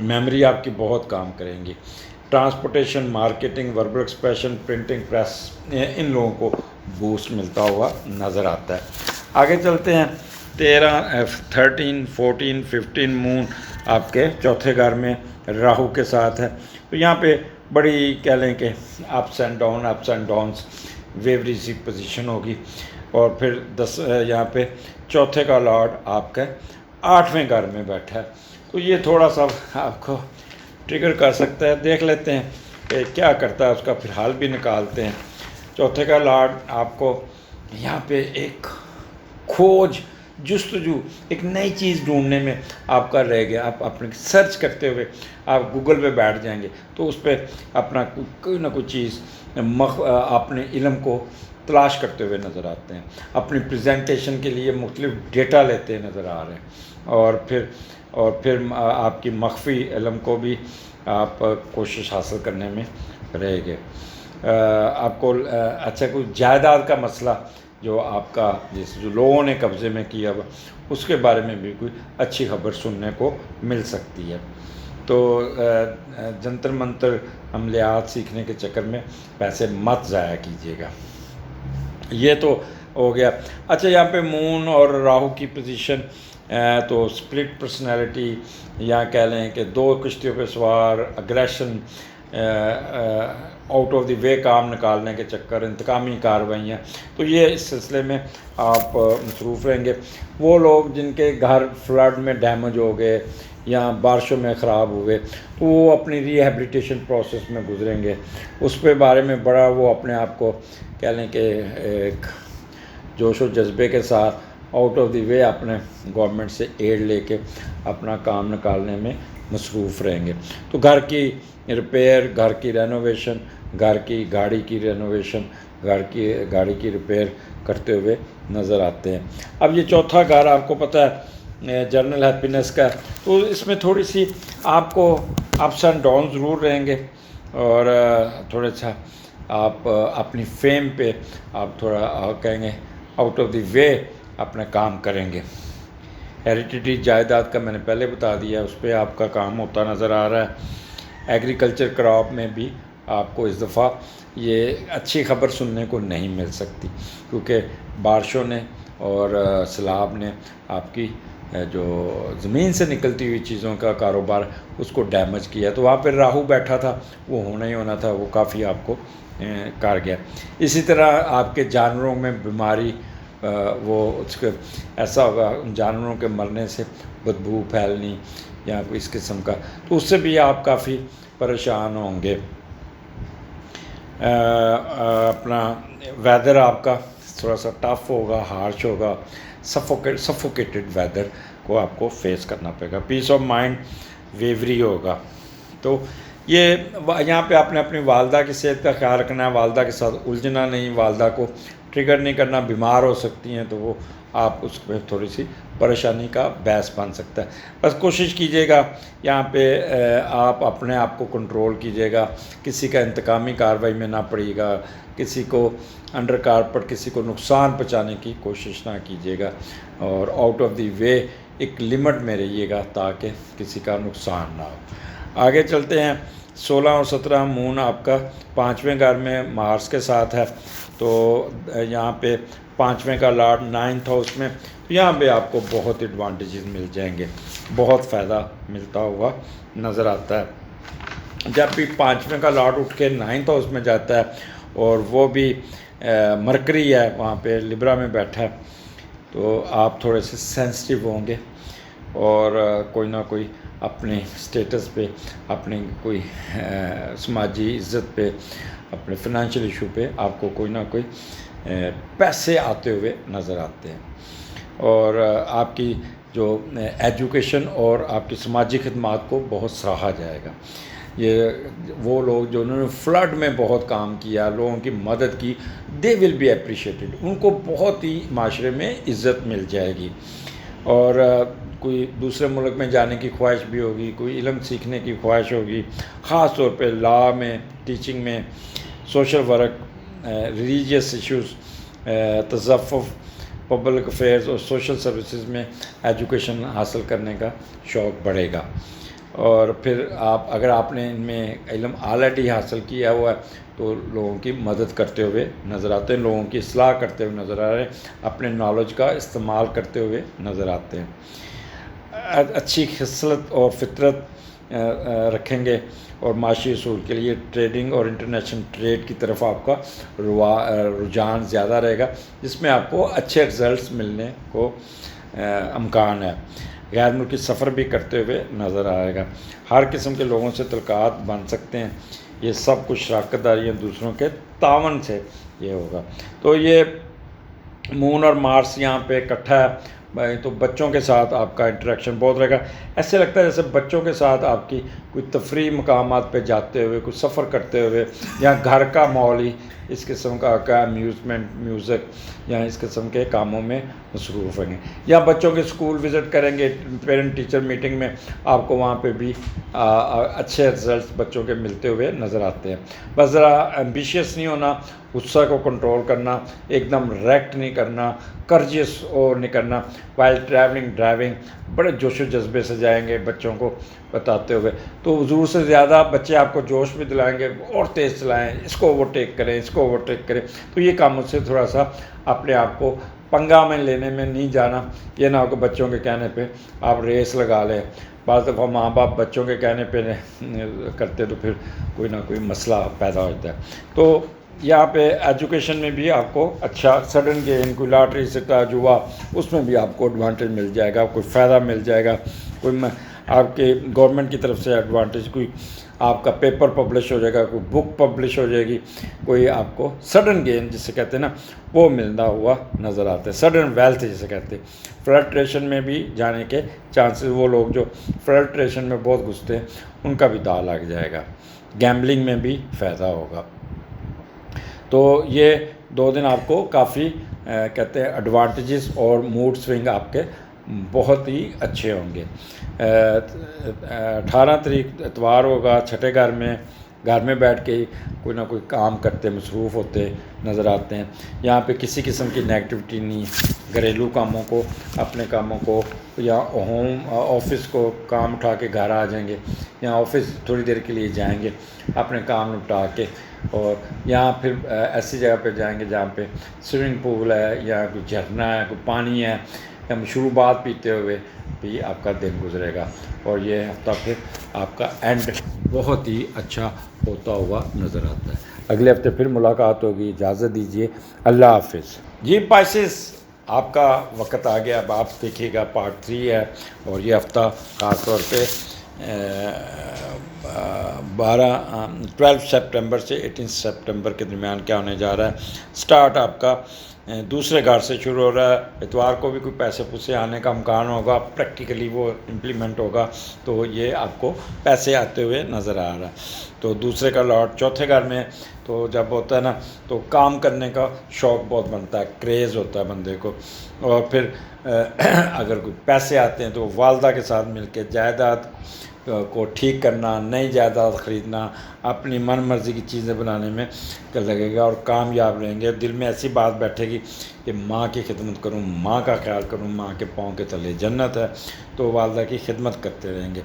میموری آپ کی بہت کام کریں گی۔ Transportation, marketing, verbal expression, printing press, ان لوگوں کو بوسٹ ملتا ہوا نظر آتا ہے۔ آگے چلتے ہیں۔ 13، 13، 14، 15 مون آپ کے چوتھے گھر میں راہو کے ساتھ ہے، تو یہاں پہ بڑی کہہ لیں کہ اپس اینڈ ڈاؤنس، ویوری سی پوزیشن ہوگی۔ اور پھر یہاں پہ چوتھے کا لارڈ آپ کا 8ویں گھر میں بیٹھا ہے، تو یہ تھوڑا سا آپ کو ٹریگر کر سکتا ہے۔ دیکھ لیتے ہیں کہ کیا کرتا ہے، اس کا پھر حال بھی نکالتے ہیں۔ چوتھے کا لارڈ آپ کو یہاں پہ ایک کھوج، جستجو، ایک نئی چیز ڈھونڈنے میں آپ کا رہ گیا۔ آپ اپنے سرچ کرتے ہوئے آپ گوگل پہ بیٹھ جائیں گے تو اس پہ اپنا کوئی نہ کوئی چیز اپنے علم کو تلاش کرتے ہوئے نظر آتے ہیں، اپنی پریزنٹیشن کے لیے مختلف ڈیٹا لیتے نظر آ رہے ہیں، اور پھر آپ کی مخفی علم کو بھی آپ کوشش حاصل کرنے میں رہے گے۔ آپ کو اچھا کوئی جائیداد کا مسئلہ جو آپ کا جو لوگوں نے قبضے میں کیا ہوا، اس کے بارے میں بھی کوئی اچھی خبر سننے کو مل سکتی ہے۔ تو جنتر منتر عملیات سیکھنے کے چکر میں پیسے مت ضائع کیجیے گا۔ یہ تو ہو گیا۔ اچھا، یہاں پہ مون اور راہو کی پوزیشن، تو سپلٹ پرسنالٹی، یا کہہ لیں کہ دو کشتیوں پہ سوار، اگریشن، آؤٹ آف دی وے کام نکالنے کے چکر، انتقامی کارروائیاں، تو یہ اس سلسلے میں آپ مصروف رہیں گے۔ وہ لوگ جن کے گھر فلڈ میں ڈیمیج ہو گئے یا بارشوں میں خراب ہوئے، تو وہ اپنی ری ہیبلیٹیشن پروسیس میں گزریں گے، اس پہ بارے میں بڑا وہ اپنے آپ کو کہہ لیں کہ ایک جوش و جذبے کے ساتھ آؤٹ آف دی وے اپنے گورنمنٹ سے ایڈ لے کے اپنا کام نکالنے میں مصروف رہیں گے۔ تو گھر کی ریپیئر، گھر کی رینوویشن، گھر کی گاڑی کی رینوویشن، گاڑی کی ریپیئر کرتے ہوئے نظر آتے ہیں۔ اب یہ چوتھا گھر آپ کو پتہ ہے جنرل ہیپینس کا، تو اس میں تھوڑی سی آپ کو اپس اینڈ ڈاؤن ضرور رہیں گے، اور تھوڑا سا آپ اپنی فیم پہ آپ تھوڑا کہیں گے آؤٹ آف دی وے اپنا کام کریں گے۔ ہیریڈیٹی جائیداد کا میں نے پہلے بتا دیا، اس پہ آپ کا کام ہوتا نظر آ رہا ہے۔ ایگریکلچر کراپ میں بھی آپ کو اس دفعہ یہ اچھی خبر سننے کو نہیں مل سکتی، کیونکہ بارشوں نے اور سیلاب نے آپ کی جو زمین سے نکلتی ہوئی چیزوں کا کاروبار اس کو ڈیمیج کیا، تو وہاں پہ راہو بیٹھا تھا، وہ ہونا ہی ہونا تھا، وہ کافی آپ کو کار گیا۔ اسی طرح آپ کے جانوروں میں بیماری، وہ اس کے ایسا ہوگا جانوروں کے مرنے سے بدبو پھیلنی یا کوئی اس قسم کا، تو اس سے بھی آپ کافی پریشان ہوں گے۔ اپنا ویدر آپ کا تھوڑا سا ٹف ہوگا، ہارش ہوگا، سفوکیٹڈ ویدر کو آپ کو فیس کرنا پڑے گا۔ پیس آف مائنڈ ویوری ہوگا۔ تو یہ یہاں پہ آپ نے اپنی والدہ کی صحت کا خیال رکھنا ہے، والدہ کے ساتھ الجھنا نہیں، والدہ کو ٹریگر نہیں کرنا، بیمار ہو سکتی ہیں تو وہ آپ اس پہ تھوڑی سی پریشانی کا باعث بن سکتا ہے. بس کوشش کیجیے گا یہاں پہ آپ اپنے آپ کو کنٹرول کیجیے گا, کسی کا انتقامی کارروائی میں نہ پڑیے گا, کسی کو انڈر کارپٹ کسی کو نقصان پہنچانے کی کوشش نہ کیجیے گا, اور آؤٹ آف دی وے ایک لمٹ میں رہیے گا تاکہ کسی کا نقصان نہ ہو. آگے چلتے ہیں. 16 اور 17 مون آپ کا 5ویں گھر میں مارس کے ساتھ ہے, تو یہاں پہ 5ویں کا لاڈ 9th ہاؤس میں, یہاں پہ آپ کو بہت ایڈوانٹیجز مل جائیں گے, بہت فائدہ ملتا ہوا نظر آتا ہے. جب بھی 5ویں کا لاڈ اٹھ کے 9th ہاؤس میں جاتا ہے اور وہ بھی مرکری ہے وہاں پہ لبرا میں بیٹھا ہے, تو آپ تھوڑے سے سینسٹیو ہوں گے, اور کوئی نہ کوئی اپنے سٹیٹس پہ, اپنی کوئی سماجی عزت پہ, اپنے فنانشیل ایشو پہ آپ کو کوئی نہ کوئی پیسے آتے ہوئے نظر آتے ہیں. اور آپ کی جو ایجوکیشن اور آپ کی سماجی خدمات کو بہت سراہا جائے گا. یہ وہ لوگ جو انہوں نے فلڈ میں بہت کام کیا, لوگوں کی مدد کی, دے ول بی اپریشیٹڈ, ان کو بہت ہی معاشرے میں عزت مل جائے گی. اور کوئی دوسرے ملک میں جانے کی خواہش بھی ہوگی, کوئی علم سیکھنے کی خواہش ہوگی, خاص طور پہ لاء میں, ٹیچنگ میں, سوشل ورک, ریلیجیس ایشوز, تصوف, پبلک افیئرز اور سوشل سروسز میں ایجوکیشن حاصل کرنے کا شوق بڑھے گا. اور پھر اگر آپ نے ان میں علم آلریڈی حاصل کیا ہوا ہے تو لوگوں کی مدد کرتے ہوئے نظر آتے ہیں, لوگوں کی اصلاح کرتے ہوئے نظر آ رہے ہیں, اپنے نالج کا استعمال کرتے ہوئے نظر آتے ہیں. اچھی خصلت اور فطرت رکھیں گے, اور معاشی اصول کے لیے ٹریڈنگ اور انٹرنیشنل ٹریڈ کی طرف آپ کا رجحان زیادہ رہے گا, جس میں آپ کو اچھے رزلٹس ملنے کو امکان ہے. غیر ملکی سفر بھی کرتے ہوئے نظر آئے گا. ہر قسم کے لوگوں سے تعلقات بن سکتے ہیں. یہ سب کچھ شراکت داریاں دوسروں کے تعاون سے یہ ہوگا. تو یہ مون اور مارس یہاں پہ اکٹھا ہے, تو بچوں کے ساتھ آپ کا انٹریکشن بہت رہے گا. ایسے لگتا ہے جیسے بچوں کے ساتھ آپ کی کوئی تفریح مقامات پہ جاتے ہوئے, کوئی سفر کرتے ہوئے, یا گھر کا ماحول ہی اس قسم کا امیوزمنٹ, میوزک یا اس قسم کے کاموں میں مصروف ہیں گے. یا بچوں کے اسکول وزٹ کریں گے, پیرنٹ ٹیچر میٹنگ میں آپ کو وہاں پہ بھی اچھے رزلٹس بچوں کے ملتے ہوئے نظر آتے ہیں. بس ذرا ایمبیشیس نہیں ہونا, غصہ کو کنٹرول کرنا, ایک دم ریکٹ نہیں کرنا, کرجیس اور نہیں کرنا. وائل ڈرائیونگ بڑے جوش و جذبے سے جائیں گے بچوں کو بتاتے ہوئے, تو ضرور سے زیادہ بچے آپ کو جوش بھی دلائیں گے, اور تیز چلائیں, اس کو اوورٹیک کریں, اس کو اوورٹیک کریں. تو یہ کاموں سے تھوڑا سا اپنے آپ کو پنگا میں لینے میں نہیں جانا. یہ نہ ہو کہ بچوں کے کہنے پہ آپ ریس لگا لیں. بعض دفعہ ماں باپ بچوں کے کہنے پہ کرتے تو پھر کوئی نہ کوئی مسئلہ پیدا ہوتا ہے. تو یہاں پہ ایجوکیشن میں بھی آپ کو اچھا سڈن گین, کوئی لاٹری سٹا جوا, اس میں بھی آپ کو ایڈوانٹیج مل جائے گا, کوئی فائدہ مل جائے گا, کوئی آپ کے گورنمنٹ کی طرف سے ایڈوانٹیج, کوئی آپ کا پیپر پبلش ہو جائے گا, کوئی بک پبلش ہو جائے گی, کوئی آپ کو سڈن گین جسے کہتے ہیں نا وہ ملنا ہوا نظر آتا ہے. سڈن ویلتھ جسے کہتے ہیں. فلٹریشن میں بھی جانے کے چانسز, وہ لوگ جو فلٹریشن میں بہت گھستے ہیں ان کا بھی داؤ لگ جائے گا. گیمبلنگ میں بھی فائدہ ہوگا. تو یہ 2 دن آپ کو کافی کہتے ہیں ایڈوانٹیجز اور موڈ سوئنگ آپ کے بہت ہی اچھے ہوں گے. 18 تاریخ اتوار ہوگا, چھٹے گھر میں بیٹھ کے ہی کوئی نہ کوئی کام کرتے مصروف ہوتے نظر آتے ہیں. یہاں پہ کسی قسم کی نیگیٹیوٹی نہیں, گھریلو کاموں کو, اپنے کاموں کو, یا آفس کو کام اٹھا کے گھر آ جائیں گے, یا آفس تھوڑی دیر کے لیے جائیں گے اپنے کام نپٹا کے, اور یہاں پھر ایسی جگہ پہ جائیں گے جہاں پہ سوئمنگ پول ہے, یا کوئی جھرنا ہے, کوئی پانی ہے, یا مشروبات پیتے ہوئے بھی آپ کا دن گزرے گا. اور یہ ہفتہ پھر آپ کا اینڈ بہت ہی اچھا ہوتا ہوا نظر آتا ہے. اگلے ہفتے پھر ملاقات ہوگی. اجازت دیجیے, اللہ حافظ. جی پائسس, آپ کا وقت آ گیا. اب آپ دیکھیے گا پارٹ 3 ہے, اور یہ ہفتہ خاص طور پہ 12 سپٹمبر سے 18 سپٹمبر کے درمیان کیا ہونے جا رہا ہے. سٹارٹ آپ کا دوسرے گھر سے شروع ہو رہا ہے. اتوار کو بھی کوئی پیسے پوسے آنے کا امکان ہوگا، پریکٹیکلی وہ امپلیمنٹ ہوگا، تو یہ آپ کو پیسے آتے ہوئے نظر آ رہا ہے. تو دوسرے کا لاٹ چوتھے گھر میں، تو جب ہوتا ہے نا تو کام کرنے کا شوق بہت بنتا ہے، کریز ہوتا ہے بندے کو. اور پھر اگر کوئی پیسے آتے ہیں تو والدہ کے ساتھ مل کے جائیداد کو ٹھیک کرنا، نئی جائیداد خریدنا، اپنی من مرضی کی چیزیں بنانے میں لگے گا اور کامیاب رہیں گے. دل میں ایسی بات بیٹھے گی کہ ماں کی خدمت کروں، ماں کا خیال کروں، ماں کے پاؤں کے تلے جنت ہے، تو والدہ کی خدمت کرتے رہیں گے.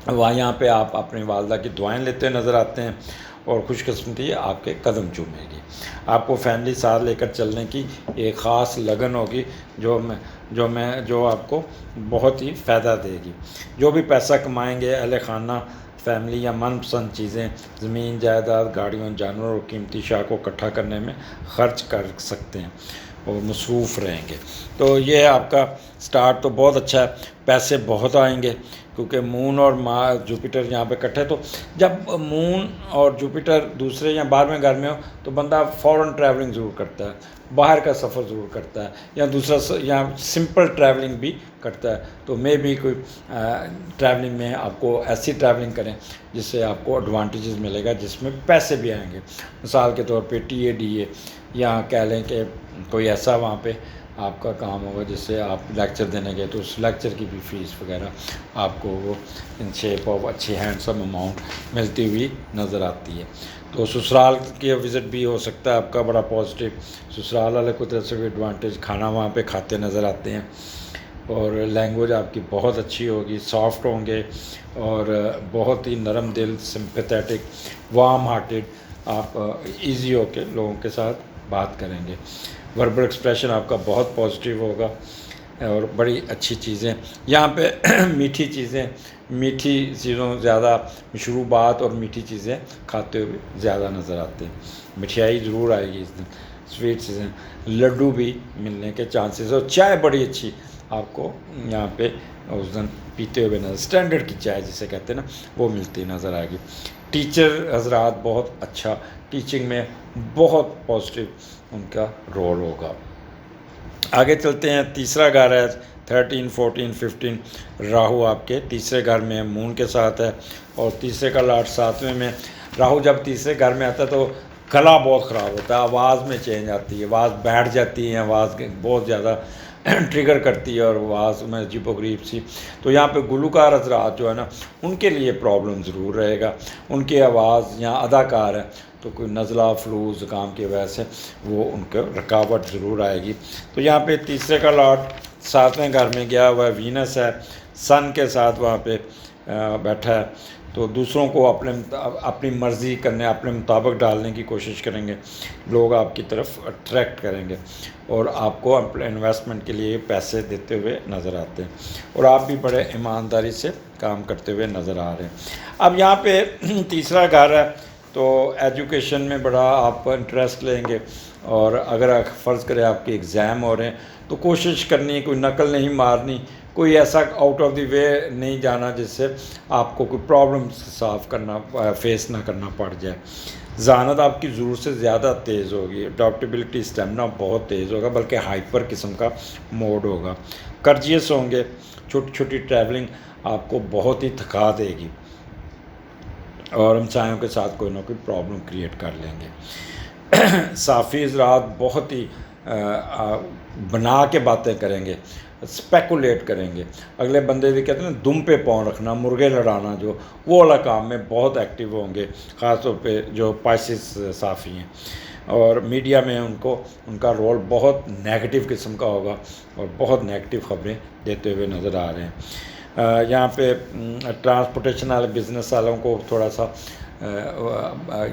وہاں یہاں پہ آپ اپنی والدہ کی دعائیں لیتے نظر آتے ہیں اور خوش قسمتی آپ کے قدم چومے گی. آپ کو فیملی ساتھ لے کر چلنے کی ایک خاص لگن ہوگی جو آپ کو بہت ہی فائدہ دے گی. جو بھی پیسہ کمائیں گے اہل خانہ، فیملی یا من پسند چیزیں، زمین جائیداد، گاڑیوں، جانوروں اور قیمتی اشیاء کو اکٹھا کرنے میں خرچ کر سکتے ہیں اور مصروف رہیں گے. تو یہ آپ کا سٹارٹ تو بہت اچھا ہے. پیسے بہت آئیں گے کیونکہ مون اور جوپیٹر یہاں پہ اکٹھے. تو جب مون اور جوپیٹر دوسرے یا 12ویں گھر میں ہو تو بندہ فوراً ٹریولنگ ضرور کرتا ہے، باہر کا سفر ضرور کرتا ہے، یا دوسرا یا سمپل ٹریولنگ بھی کرتا ہے. تو بھی کوئی ٹریولنگ میں آپ کو ایسی ٹریولنگ کریں جس سے آپ کو ایڈوانٹیجز ملے گا، جس میں پیسے بھی آئیں گے. مثال کے طور پہ TADA، یا کہہ لیں کہ کوئی ایسا وہاں پہ آپ کا کام ہوگا جس سے آپ لیکچر دینے گئے تو اس لیکچر کی بھی فیس وغیرہ آپ کو وہ ان شیپ آف اچھی ہینڈسم اماؤنٹ ملتی ہوئی نظر آتی ہے. تو سسرال کی وزٹ بھی ہو سکتا ہے آپ کا بڑا پازیٹیو. سسرال والے کو طرف سے بھی ایڈوانٹیج، کھانا وہاں پہ کھاتے نظر آتے ہیں. اور لینگویج آپ کی بہت اچھی ہوگی، سافٹ ہوں گے اور بہت ہی نرم دل، سمپیتھیٹک، وارم ہارٹیڈ، آپ ایزی ہو کے لوگوں کے ساتھ بات کریں گے. وربل ایکسپریشن آپ کا بہت پازیٹیو ہوگا اور بڑی اچھی چیزیں یہاں پہ میٹھی چیزوں زیادہ، مشروبات اور میٹھی چیزیں کھاتے ہوئے زیادہ نظر آتے ہیں. مٹھائی ضرور آئے گی اس دن، سویٹ چیزیں، لڈو بھی ملنے کے چانسز. اور چائے بڑی اچھی آپ کو یہاں پہ اس دن پیتے ہوئے نظر، اسٹینڈرڈ کی چائے جسے کہتے ہیں نا، وہ ملتی نظر آئے گی. ٹیچر حضرات بہت اچھا، ٹیچنگ میں بہت پازیٹیو ان کا رول ہوگا. آگے چلتے ہیں. تیسرا گھر ہے 13، 14، 15. راہو آپ کے تیسرے گھر میں مون کے ساتھ ہے اور تیسرے کا لاٹ 7ویں میں. راہو جب تیسرے گھر میں آتا ہے تو گلا بہت خراب ہوتا ہے، آواز میں چینج آتی ہے، آواز بیٹھ جاتی ہے، آواز بہت زیادہ ٹریگر کرتی ہے اور آواز میں عجیب و غریب سی. تو یہاں پہ گلوکار حضرات جو ہے نا ان کے لیے پرابلم ضرور رہے گا. ان کی آواز یا اداکار ہے تو کوئی نزلہ، فلو، زکام کی وجہ سے وہ ان کو رکاوٹ ضرور آئے گی. تو یہاں پہ تیسرے کا لاٹ 7ویں گھر میں گیا ہوا ہے، وینس ہے، سن کے ساتھ وہاں پہ بیٹھا ہے. تو دوسروں کو اپنی مرضی کرنے، اپنے مطابق ڈالنے کی کوشش کریں گے. لوگ آپ کی طرف اٹریکٹ کریں گے اور آپ کو انویسٹمنٹ کے لیے پیسے دیتے ہوئے نظر آتے ہیں اور آپ بھی بڑے ایمانداری سے کام کرتے ہوئے نظر آ رہے ہیں. اب یہاں پہ تیسرا گھر ہے تو ایجوکیشن میں بڑا آپ انٹرسٹ لیں گے. اور اگر فرض کرے آپ کے ایگزام ہو رہے ہیں تو کوشش کرنی، کوئی نقل نہیں مارنی، کوئی ایسا آؤٹ آف دی وے نہیں جانا جس سے آپ کو کوئی پرابلم فیس نہ کرنا پڑ جائے. ذہانت آپ کی ضرورت سے زیادہ تیز ہوگی، اڈاپٹیبلٹی، اسٹیمنا بہت تیز ہوگا، بلکہ ہائپر قسم کا موڈ ہوگا. کرجیس ہوں گے، چھوٹی چھوٹی ٹریولنگ آپ کو بہت ہی تھکا دے گی اور ہمسایوں کے ساتھ کوئی نہ کوئی پرابلم کریٹ کر لیں گے. صافی حضرات بہت ہی بنا کے باتیں کریں گے، اسپیکولیٹ کریں گے. اگلے بندے بھی کہتے ہیں نا دم پہ پاؤں رکھنا، مرغے لڑانا، جو وہ والا کام میں بہت ایکٹیو ہوں گے، خاص طور پہ جو پائسس صافی ہیں. اور میڈیا میں ان کا رول بہت نیگیٹو قسم کا ہوگا اور بہت نیگیٹو خبریں دیتے ہوئے نظر آ رہے ہیں. یہاں پہ ٹرانسپورٹیشن والے بزنس والوں کو تھوڑا سا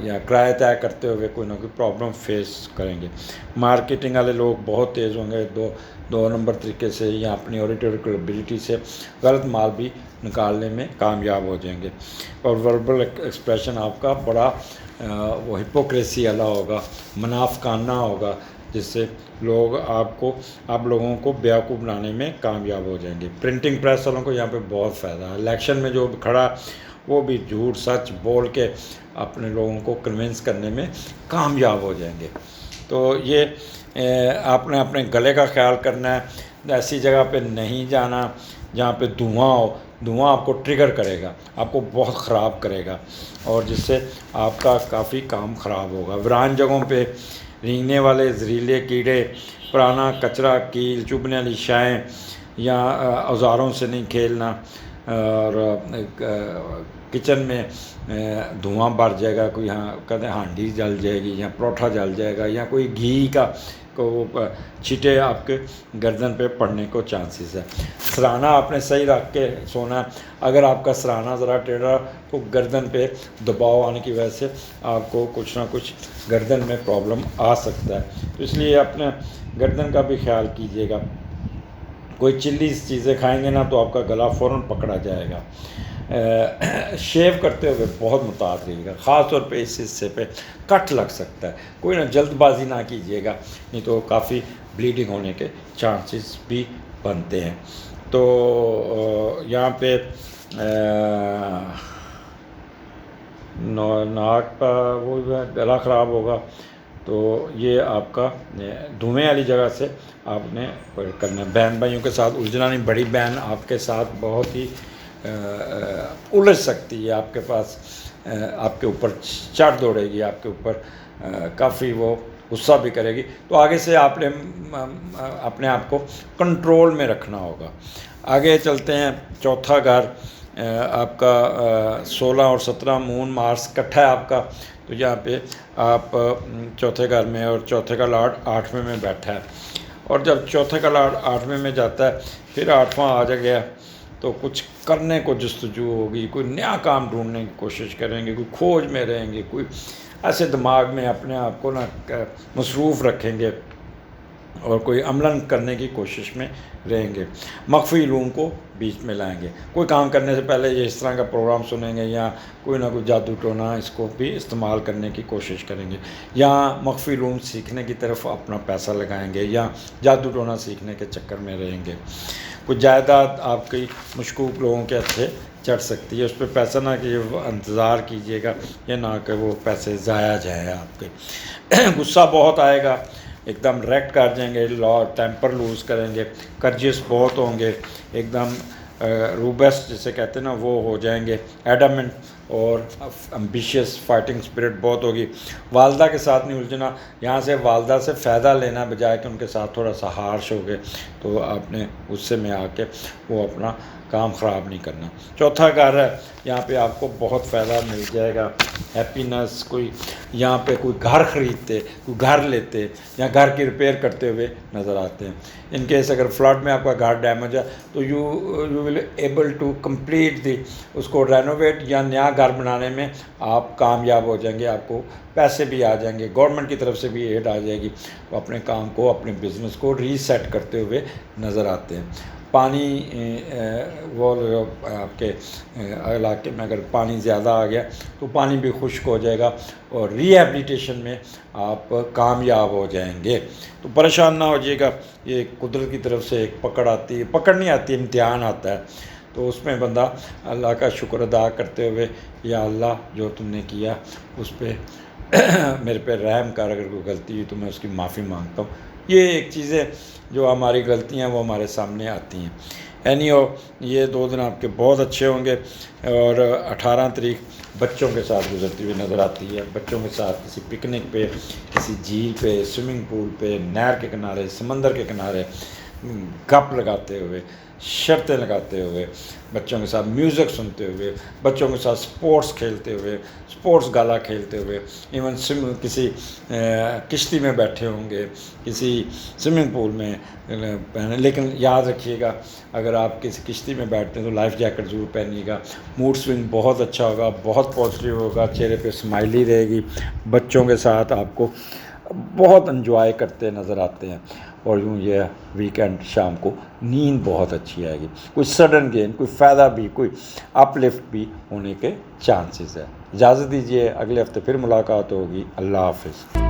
یا کرایہ طے کرتے ہوئے کوئی نہ کوئی پرابلم فیس کریں گے. مارکیٹنگ والے لوگ بہت تیز ہوں گے، دو نمبر طریقے سے یا اپنی اوریٹیبلٹی سے غلط مال بھی نکالنے میں کامیاب ہو جائیں گے. اور وربل ایکسپریشن آپ کا بڑا وہ ہپوکریسی والا ہوگا، منافقانہ ہوگا، جس سے آپ لوگوں کو بیوقوف بنانے میں کامیاب ہو جائیں گے. پرنٹنگ پریس والوں کو یہاں پہ بہت فائدہ ہے. الیکشن میں جو کھڑا وہ بھی جھوٹ سچ بول کے اپنے لوگوں کو کنونس کرنے میں کامیاب ہو جائیں گے۔ تو یہ آپ نے اپنے گلے کا خیال کرنا ہے، ایسی جگہ پہ نہیں جانا جہاں پہ دھواں ہو، دھواں آپ کو ٹریگر کرے گا، آپ کو بہت خراب کرے گا، اور جس سے آپ کا کافی کام خراب ہوگا۔ ویران جگہوں پہ رینگنے والے زہریلے کیڑے، پرانا کچرا، کیل چبھنے والی شائیں یا اوزاروں سے نہیں کھیلنا، اور کچن میں دھواں بھر جائے گا، کوئی کہتے ہیں ہانڈی جل جائے گی یا پروٹھا جل جائے گا یا کوئی گھی کا چھٹے آپ کے گردن پہ پڑنے کو چانسز ہے۔ سرہانا آپ نے صحیح رکھ کے سونا ہے، اگر آپ کا سرہانا ذرا ٹیڑھا تو گردن پہ دباؤ آنے کی وجہ سے آپ کو کچھ نہ کچھ گردن میں پرابلم آ سکتا ہے، تو اس لیے اپنے گردن کا بھی خیال کیجیے گا۔ کوئی چلی چیزیں کھائیں گے نا تو آپ کا گلا فوراً پکڑا جائے گا۔ شیو کرتے ہوئے بہت محتاط رہیے گا، خاص طور پہ اس حصے پہ کٹ لگ سکتا ہے، کوئی نہ جلد بازی نہ کیجیے گا، نہیں تو کافی بلیڈنگ ہونے کے چانسز بھی بنتے ہیں۔ تو یہاں پہ ناک کا وہ گلا خراب ہوگا، تو یہ آپ کا دھویں والی جگہ سے آپ نے کرنا ہے۔ بہن بھائیوں کے ساتھ الجھنا نہیں، بڑی بہن آپ کے ساتھ بہت ہی الجھ سکتی ہے، آپ کے پاس آپ کے اوپر چڑھ دوڑے گی، آپ کے اوپر کافی وہ غصہ بھی کرے گی، تو آگے سے آپ نے اپنے آپ کو کنٹرول میں رکھنا ہوگا۔ آگے چلتے ہیں، چوتھا گھر آپ کا 16 اور 17 مون مارس کٹھا ہے آپ کا، تو یہاں پہ آپ چوتھے گھر میں، اور چوتھے کا لاڈ 8ویں میں بیٹھا ہے، اور جب چوتھے کا لاڈ 8ویں میں جاتا ہے پھر 8واں آ گیا تو کچھ کرنے کو جستجو ہوگی، کوئی نیا کام ڈھونڈنے کی کوشش کریں گے، کوئی کھوج میں رہیں گے، کوئی ایسے دماغ میں اپنے آپ کو مصروف رکھیں گے اور کوئی عملاً کرنے کی کوشش میں رہیں گے۔ مخفی علوم کو بیچ میں لائیں گے، کوئی کام کرنے سے پہلے یہ اس طرح کا پروگرام سنیں گے یا کوئی نہ کوئی جادو ٹونا اس کو بھی استعمال کرنے کی کوشش کریں گے، یا مخفی علوم سیکھنے کی طرف اپنا پیسہ لگائیں گے یا جادو ٹونا سیکھنے کے چکر میں رہیں گے۔ کوئی جائیداد آپ کی مشکوک لوگوں کے ہتھے چڑھ سکتی ہے، اس پہ پیسہ نہ کیجیے، انتظار کیجیے گا، یہ نہ کہ وہ پیسے ضائع جائیں آپ کے۔ غصہ بہت آئے گا، ایک دم ریکٹ کر جائیں گے، ٹیمپر لوز کریں گے، کرجس بہت ہوں گے، ایک دم روبسٹ جسے کہتے ہیں نا وہ ہو جائیں گے، ایڈامنٹ اور امبیشیس، فائٹنگ اسپرٹ بہت ہوگی۔ والدہ کے ساتھ نہیں الجھنا، یہاں سے والدہ سے فائدہ لینا بجائے کہ ان کے ساتھ تھوڑا سا ہارش ہو گئے تو آپ نے غصے میں آ کے وہ اپنا کام خراب نہیں کرنا۔ چوتھا گھر ہے، یہاں پہ آپ کو بہت فائدہ مل جائے گا، ہیپینس، کوئی یہاں پہ کوئی گھر خریدتے، کوئی گھر لیتے یا گھر کی ریپیئر کرتے ہوئے نظر آتے ہیں۔ ان کیس اگر فلڈ میں آپ کا گھر ڈیمیج ہے تو you will able to complete اس کو رینوویٹ یا نیا گھر بنانے میں آپ کامیاب ہو جائیں گے، آپ کو پیسے بھی آ جائیں گے، گورنمنٹ کی طرف سے بھی ایڈ آ جائے گی، تو اپنے کام کو، اپنے بزنس کو ری سیٹ کرتے ہوئے نظر آتے ہیں۔ پانی وہ آپ کے علاقے میں اگر پانی زیادہ آ گیا تو پانی بھی خشک ہو جائے گا اور ری ایبلیٹیشن میں آپ کامیاب ہو جائیں گے، تو پریشان نہ ہو جائے گا۔ یہ قدرت کی طرف سے ایک پکڑ آتی ہے، پکڑ نہیں آتی، امتحان آتا ہے، تو اس میں بندہ اللہ کا شکر ادا کرتے ہوئے، یا اللہ جو تم نے کیا اس پہ میرے پہ رحم کر، اگر کوئی غلطی ہوئی تو میں اس کی معافی مانگتا ہوں۔ یہ ایک چیزیں جو ہماری غلطیاں وہ ہمارے سامنے آتی ہیں۔ یہ 2 دن آپ کے بہت اچھے ہوں گے، اور 18 تاریخ بچوں کے ساتھ گزرتی ہوئی نظر آتی ہے، بچوں کے ساتھ کسی پکنک پہ، کسی جھیل پہ، سوئمنگ پول پہ، نہر کے کنارے، سمندر کے کنارے گپ لگاتے ہوئے، شرطیں لگاتے ہوئے، بچوں کے ساتھ میوزک سنتے ہوئے، بچوں کے ساتھ سپورٹس کھیلتے ہوئے، سپورٹس گالا کھیلتے ہوئے، ایون کسی کشتی میں بیٹھے ہوں گے، کسی سوئمنگ پول میں، لیکن یاد رکھیے گا اگر آپ کسی کشتی میں بیٹھتے ہیں تو لائف جیکٹ ضرور پہنیے گا۔ موڈ سوئنگ بہت اچھا ہوگا، بہت پازیٹیو ہوگا، چہرے پہ اسمائلی رہے گی، بچوں کے ساتھ آپ کو بہت انجوائے کرتے نظر آتے ہیں، اور یوں یہ ویکینڈ شام کو نیند بہت اچھی آئے گی، کوئی سڈن گین، کوئی فائدہ بھی، کوئی اپ لفٹ بھی ہونے کے چانسز ہے۔ اجازت دیجیے، اگلے ہفتے پھر ملاقات ہوگی، اللہ حافظ۔